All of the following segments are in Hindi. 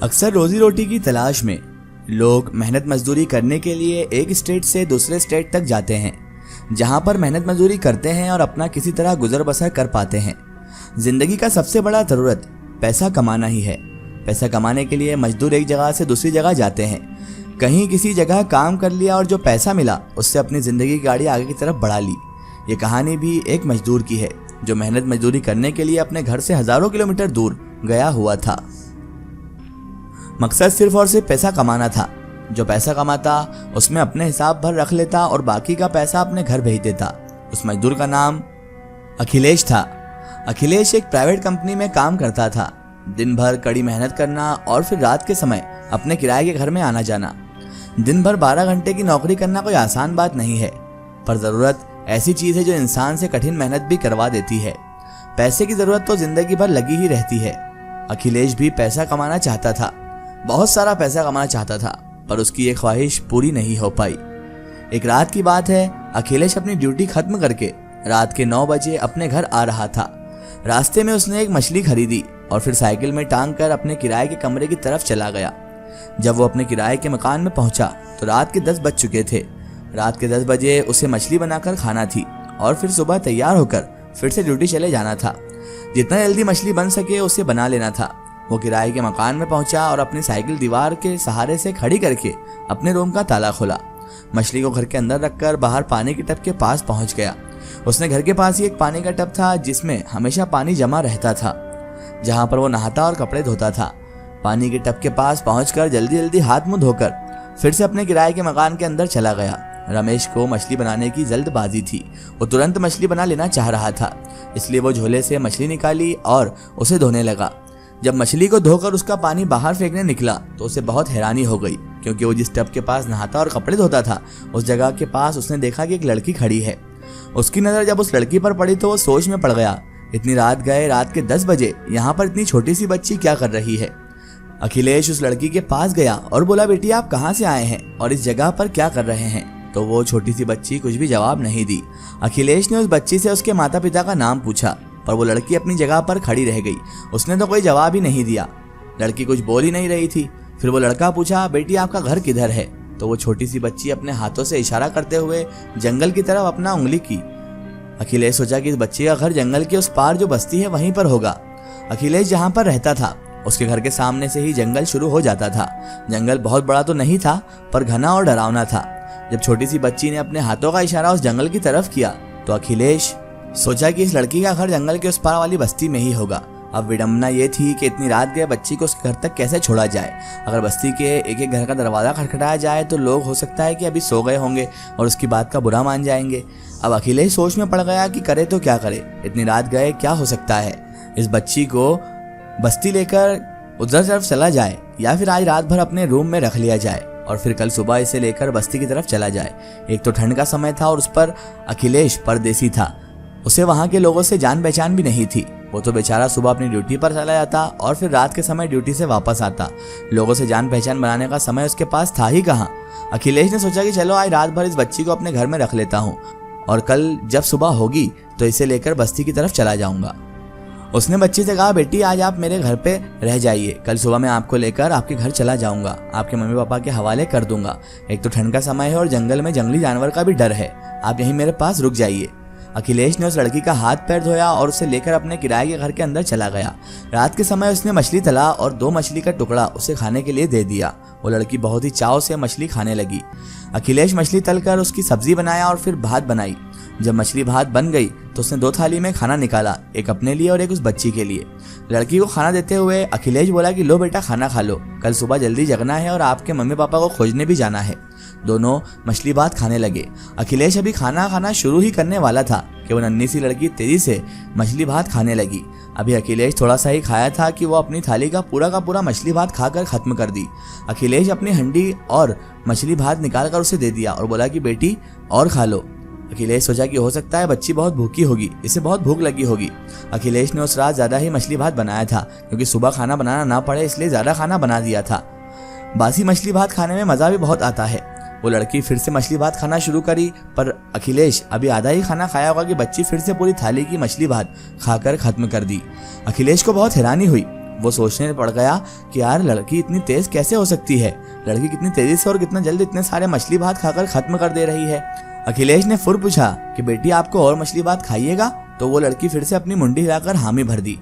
अक्सर रोजी रोटी की तलाश में लोग मेहनत मजदूरी करने के लिए एक स्टेट से दूसरे स्टेट तक जाते हैं, जहां पर मेहनत मजदूरी करते हैं और अपना किसी तरह गुजर बसर कर पाते हैं। जिंदगी का सबसे बड़ा जरूरत पैसा कमाना ही है। पैसा कमाने के लिए मजदूर एक जगह से दूसरी जगह जाते हैं। कहीं किसी जगह काम कर लिया और जो पैसा मिला उससे अपनी जिंदगी की गाड़ी आगे की तरफ बढ़ा ली। ये कहानी भी एक मजदूर की है जो मेहनत मजदूरी करने के लिए अपने घर से हजारों किलोमीटर दूर गया हुआ था। मकसद सिर्फ और सिर्फ पैसा कमाना था। जो पैसा कमाता उसमें अपने हिसाब भर रख लेता और बाकी का पैसा अपने घर भेज देता। उस मजदूर का नाम अखिलेश था। अखिलेश एक प्राइवेट कंपनी में काम करता था। दिन भर कड़ी मेहनत करना और फिर रात के समय अपने किराए के घर में आना जाना। दिन भर 12 घंटे की नौकरी करना कोई आसान बात नहीं है, पर जरूरत ऐसी चीज है जो इंसान से कठिन मेहनत भी करवा देती है। पैसे की जरूरत तो जिंदगी भर लगी ही रहती है। अखिलेश भी पैसा कमाना चाहता था, बहुत सारा पैसा कमाना चाहता था, पर उसकी ये ख्वाहिश पूरी नहीं हो पाई। एक रात की बात है, अखिलेश अपनी ड्यूटी खत्म करके रात के 9 बजे अपने घर आ रहा था। रास्ते में उसने एक मछली खरीदी और फिर साइकिल में टांग कर अपने किराए के कमरे की तरफ चला गया। जब वो अपने किराए के मकान में पहुंचा तो रात के 10 बज चुके थे। रात के 10 बजे उसे मछली बनाकर खाना थी और फिर सुबह तैयार होकर फिर से ड्यूटी चले जाना था। जितना जल्दी मछली बन सके उसे बना लेना था। वो किराए के मकान में पहुंचा और अपनी साइकिल दीवार के सहारे से खड़ी करके अपने रूम का ताला खोला। मछली को घर के अंदर रखकर बाहर पानी के टब के पास पहुंच गया। उसने घर के पास ही एक पानी का टब था जिसमें हमेशा पानी जमा रहता था, जहां पर वो नहाता और कपड़े धोता था। पानी के टब के पास पहुंचकर जल्दी जल्दी हाथ मुंह धोकर फिर से अपने किराए के मकान के अंदर चला गया। रमेश को मछली बनाने की जल्दबाजी थी। वो तुरंत मछली बना लेना चाह रहा था, इसलिए वो झोले से मछली निकाली और उसे धोने लगा। जब मछली को धोकर उसका पानी बाहर फेंकने निकला तो उसे बहुत हैरानी हो गई, क्योंकि वो जिस टब के पास नहाता और कपड़े धोता था उस जगह के पास उसने देखा कि एक लड़की खड़ी है। उसकी नजर जब उस लड़की पर पड़ी तो वो सोच में पड़ गया, इतनी रात गए, रात के 10 बजे यहाँ पर इतनी छोटी सी बच्ची क्या कर रही है। अखिलेश उस लड़की के पास गया और बोला, बेटी आप कहाँ से आए हैं और इस जगह पर क्या कर रहे हैं। तो वो छोटी सी बच्ची कुछ भी जवाब नहीं दी। अखिलेश ने उस बच्ची से उसके माता पिता का नाम पूछा, पर वो लड़की अपनी जगह पर खड़ी रह गई। उसने तो कोई जवाब ही नहीं दिया। लड़की कुछ बोल ही नहीं रही थी। फिर वो लड़का पूछा, बेटी आपका घर किधर है। तो वो छोटी सी बच्ची अपने हाथों से इशारा करते हुए जंगल की तरफ अपना उंगली की। अखिलेश सोचा कि इस बच्ची का घर जंगल के उस पार जो बस्ती है वहीं पर होगा। अखिलेश जहाँ पर रहता था उसके घर के सामने से ही जंगल शुरू हो जाता था। जंगल बहुत बड़ा तो नहीं था, पर घना और डरावना था। जब छोटी सी बच्ची ने अपने हाथों का इशारा उस जंगल की तरफ किया तो अखिलेश सोचा कि इस लड़की का घर जंगल के उस पार वाली बस्ती में ही होगा। अब विडंबना ये थी कि इतनी रात गए बच्ची को उसके घर तक कैसे छोड़ा जाए। अगर बस्ती के एक एक घर का दरवाजा खटखटाया जाए तो लोग हो सकता है कि अभी सो गए होंगे और उसकी बात का बुरा मान जाएंगे। अब अखिलेश सोच में पड़ गया कि करे तो क्या करे, इतनी रात गए क्या हो सकता है। इस बच्ची को बस्ती लेकर उधर तरफ चला जाए या फिर आज रात भर अपने रूम में रख लिया जाए और फिर कल सुबह इसे लेकर बस्ती की तरफ चला जाए। एक तो ठंड का समय था और उस पर अखिलेश परदेसी था। उसे वहां के लोगों से जान पहचान भी नहीं थी। वो तो बेचारा सुबह अपनी ड्यूटी पर चला जाता और फिर रात के समय ड्यूटी से वापस आता। लोगों से जान पहचान बनाने का समय उसके पास था ही कहाँ। अखिलेश ने सोचा कि चलो आज रात भर इस बच्ची को अपने घर में रख लेता हूँ और कल जब सुबह होगी तो इसे लेकर बस्ती की तरफ चला जाऊंगा। उसने बच्ची से कहा, बेटी आज आप मेरे घर पे रह जाइए, कल सुबह मैं आपको लेकर आपके घर चला जाऊंगा, आपके मम्मी पापा के हवाले कर दूंगा। एक तो ठंड का समय है और जंगल में जंगली जानवर का भी डर है, आप यहीं मेरे पास रुक जाइए। अखिलेश ने उस लड़की का हाथ पैर धोया और उसे लेकर अपने किराए के घर के अंदर चला गया। रात के समय उसने मछली तला और 2 मछली का टुकड़ा उसे खाने के लिए दे दिया। वो लड़की बहुत ही चाव से मछली खाने लगी। अखिलेश मछली तलकर उसकी सब्जी बनाया और फिर भात बनाई। जब मछली भात बन गई तो उसने 2 थाली में खाना निकाला, एक अपने लिए और एक उस बच्ची के लिए। लड़की को खाना देते हुए अखिलेश बोला कि लो बेटा खाना खा लो, कल सुबह जल्दी जगना है और आपके मम्मी पापा को खोजने भी जाना है। दोनों मछली भात खाने लगे। अखिलेश अभी खाना खाना शुरू ही करने वाला था कि वो नन्ही सी लड़की तेजी से मछली भात खाने लगी। अभी अखिलेश थोड़ा सा ही खाया था कि वो अपनी थाली का पूरा मछली भात खाकर खत्म कर दी। अखिलेश अपनी हंडी और मछली भात निकाल कर उसे दे दिया और बोला कि बेटी और खा लो। अखिलेश सोचा कि हो सकता है बच्ची बहुत भूखी होगी, इसे बहुत भूख लगी होगी। अखिलेश ने उस रात ज्यादा ही मछली भात बनाया था, क्योंकि सुबह खाना बनाना ना पड़े इसलिए ज्यादा खाना बना दिया था। बासी मछली भात खाने में मजा भी बहुत आता है। वो लड़की फिर से मछली भात खाना शुरू करी, पर अखिलेश अभी आधा ही खाना खाया होगा कि बच्ची फिर से पूरी थाली की मछली भात खाकर खत्म कर दी। अखिलेश को बहुत हैरानी हुई। वो सोचने पड़ गया कि यार लड़की इतनी तेज कैसे हो सकती है, लड़की कितनी तेजी से और कितना जल्द इतने सारे मछली भात खाकर खत्म कर दे रही है। अखिलेश ने फिर पूछा कि बेटी आपको और मछली भात खाइएगा, तो वो लड़की फिर से अपनी मुंडी हिलाकर हामी भर दी।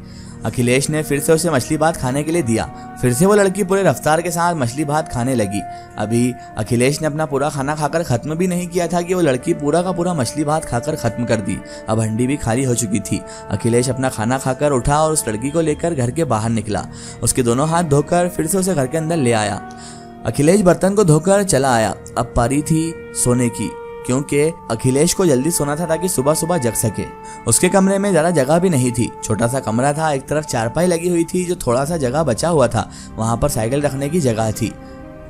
अखिलेश ने फिर से उसे मछली भात खाने के लिए दिया। फिर से वो लड़की पूरे रफ्तार के साथ मछली भात खाने लगी। अभी अखिलेश ने अपना पूरा खाना खाकर खत्म भी नहीं किया था कि वो लड़की पूरा का पूरा मछली भात खाकर खत्म कर दी। अब हंडी भी खाली हो चुकी थी। अखिलेश अपना खाना खाकर उठा और उस लड़की को लेकर घर के बाहर निकला। उसके दोनों हाथ धोकर फिर से उसे घर के अंदर ले आया। अखिलेश बर्तन को धोकर चला आया। अब पारी थी सोने की, क्योंकि अखिलेश को जल्दी सोना था ताकि सुबह सुबह जग सके। उसके कमरे में ज़्यादा जगह भी नहीं थी, छोटा सा कमरा था। एक तरफ चारपाई लगी हुई थी, जो थोड़ा सा जगह बचा हुआ था वहाँ पर साइकिल रखने की जगह थी।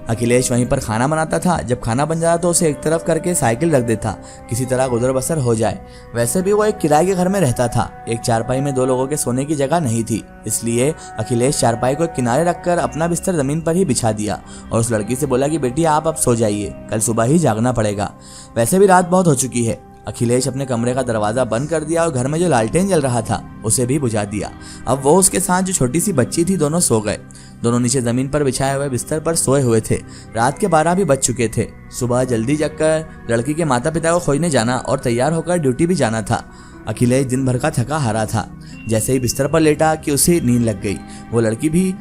अखिलेश वहीं पर खाना बनाता था। जब खाना बन जाता तो उसे एक तरफ करके साइकिल रख देता, किसी तरह गुजर बसर हो जाए। वैसे भी वो एक किराए के घर में रहता था। एक चारपाई में 2 लोगों के सोने की जगह नहीं थी, इसलिए अखिलेश चारपाई को एक किनारे रखकर अपना बिस्तर जमीन पर ही बिछा दिया और उस लड़की से बोला कि बेटी आप अब सो जाइए, कल सुबह ही जागना पड़ेगा। वैसे भी रात बहुत हो चुकी है। अखिलेश अपने कमरे का दरवाजा बंद कर दिया और घर में जो लालटेन जल रहा था उसे भी बुझा दिया। अब वो उसके साथ जो छोटी सी बच्ची थी, दोनों सो गए। दोनों नीचे जमीन पर बिछाए हुए बिस्तर पर सोए हुए थे। रात के 12 भी बज चुके थे। सुबह जल्दी जगकर लड़की के माता पिता को खोजने जाना और तैयार होकर ड्यूटी भी जाना था। अखिलेश दिन भर का थका हारा था। जैसे ही बिस्तर पर लेटा कि उसे नींद लग गई। वो लड़की भी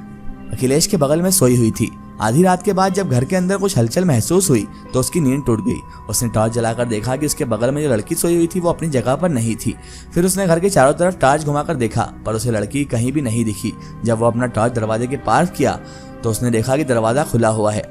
अखिलेश के बगल में सोई हुई थी। आधी रात के बाद जब घर के अंदर कुछ हलचल महसूस हुई तो उसकी नींद टूट गई। उसने टॉर्च जलाकर देखा कि उसके बगल में जो लड़की सोई हुई थी वो अपनी जगह पर नहीं थी। फिर उसने घर के चारों तरफ टॉर्च घुमाकर देखा, पर उसे लड़की कहीं भी नहीं दिखी। जब वो अपना टॉर्च दरवाजे के पास किया तो उसने देखा कि दरवाजा खुला हुआ है।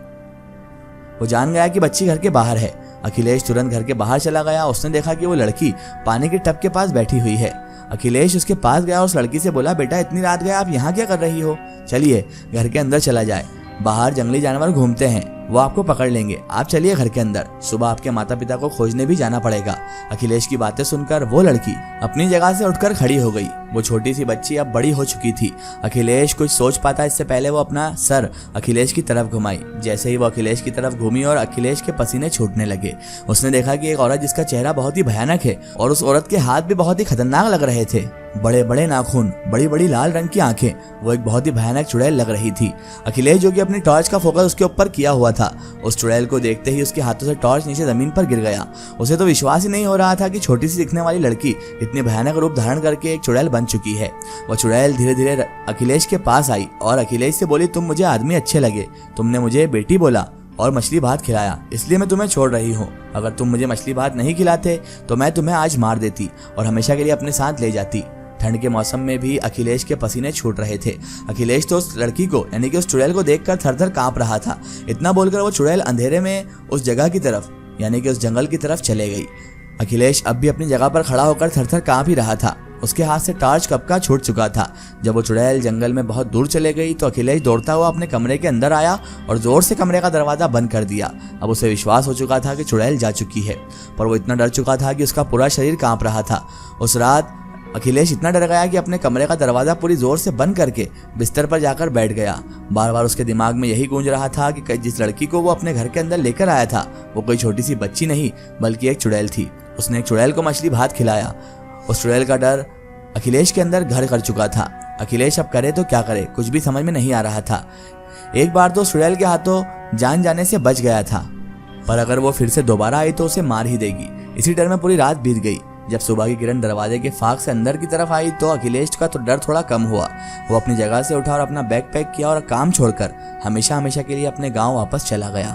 वो जान गया कि बच्ची घर के बाहर है। अखिलेश तुरंत घर के बाहर चला गया। उसने देखा कि वो लड़की पानी के टब के पास बैठी हुई है। अखिलेश उसके पास गया और उस लड़की से बोला, बेटा इतनी रात गए आप यहाँ क्या कर रही हो? चलिए घर के अंदर चला जाए, बाहर जंगली जानवर घूमते हैं, वो आपको पकड़ लेंगे। आप चलिए घर के अंदर, सुबह आपके माता पिता को खोजने भी जाना पड़ेगा। अखिलेश की बातें सुनकर वो लड़की अपनी जगह से उठकर खड़ी हो गई। वो छोटी सी बच्ची अब बड़ी हो चुकी थी। अखिलेश कुछ सोच पाता इससे पहले वो अपना सर अखिलेश की तरफ घुमाई। जैसे ही वो अखिलेश की तरफ घूमी और अखिलेश के पसीने छूटने लगे, उसने देखा कि एक औरत जिसका चेहरा बहुत ही भयानक है और उस औरत के हाथ भी बहुत ही खतरनाक लग रहे थे। बड़े बड़े नाखून, बड़ी बड़ी लाल रंग की आंखें, वो एक बहुत ही भयानक चुड़ैल लग रही थी। अखिलेश जो कि अपनी टॉर्च का फोकस उसके ऊपर किया हुआ था, उस चुड़ैल को देखते ही उसके हाथों से टॉर्च नीचे जमीन पर गिर गया। उसे तो विश्वास ही नहीं हो रहा था कि छोटी सी दिखने वाली लड़की इतनी भयानक रूप धारण करके एक चुड़ैल बन चुकी है। वह चुड़ैल धीरे धीरे अखिलेश के पास आई और अखिलेश से बोली, तुम मुझे आदमी अच्छे लगे, तुमने मुझे बेटी बोला और मछली भात खिलाया, इसलिए मैं तुम्हें छोड़ रही हूँ। अगर तुम मुझे मछली भात नहीं खिलाते तो मैं तुम्हें आज मार देती और हमेशा के लिए अपने साथ ले जाती। ठंड के मौसम में भी अखिलेश के पसीने छूट रहे थे। अखिलेश तो उस लड़की को यानी कि उस चुड़ैल को देखकर थर-थर कांप रहा था। इतना बोलकर वो चुड़ैल अंधेरे में उस जगह की तरफ यानी कि उस जंगल की तरफ चले गई। अखिलेश अब भी अपनी जगह पर खड़ा होकर थर-थर कांप ही रहा था। उसके हाथ से टॉर्च कब का छूट चुका था। जब वो चुड़ैल जंगल में बहुत दूर चले गई तो अखिलेश दौड़ता हुआ अपने कमरे के अंदर आया और जोर से कमरे का दरवाजा बंद कर दिया। अब उसे विश्वास हो चुका था कि चुड़ैल जा चुकी है, पर वो इतना डर चुका था कि उसका पूरा शरीर कांप रहा था। उस रात अखिलेश इतना डर गया कि अपने कमरे का दरवाजा पूरी जोर से बंद करके बिस्तर पर जाकर बैठ गया। बार बार उसके दिमाग में यही गूंज रहा था कि जिस लड़की को वो अपने घर के अंदर लेकर आया था वो कोई छोटी सी बच्ची नहीं बल्कि एक चुड़ैल थी। उसने एक चुड़ैल को मछली भात खिलाया। उस चुड़ैल का डर अखिलेश के अंदर घर कर चुका था। अखिलेश अब करे तो क्या करे, कुछ भी समझ में नहीं आ रहा था। एक बार तो चुड़ैल के हाथों जान जाने से बच गया था, पर अगर वो फिर से दोबारा आई तो उसे मार ही देगी। इसी डर में पूरी रात बीत गई। जब सुबह की किरण दरवाजे के फाक से अंदर की तरफ आई तो अखिलेश का तो डर थोड़ा कम हुआ। वो अपनी जगह से उठा और अपना बैग पैक किया और काम छोड़कर हमेशा हमेशा के लिए अपने गांव वापस चला गया।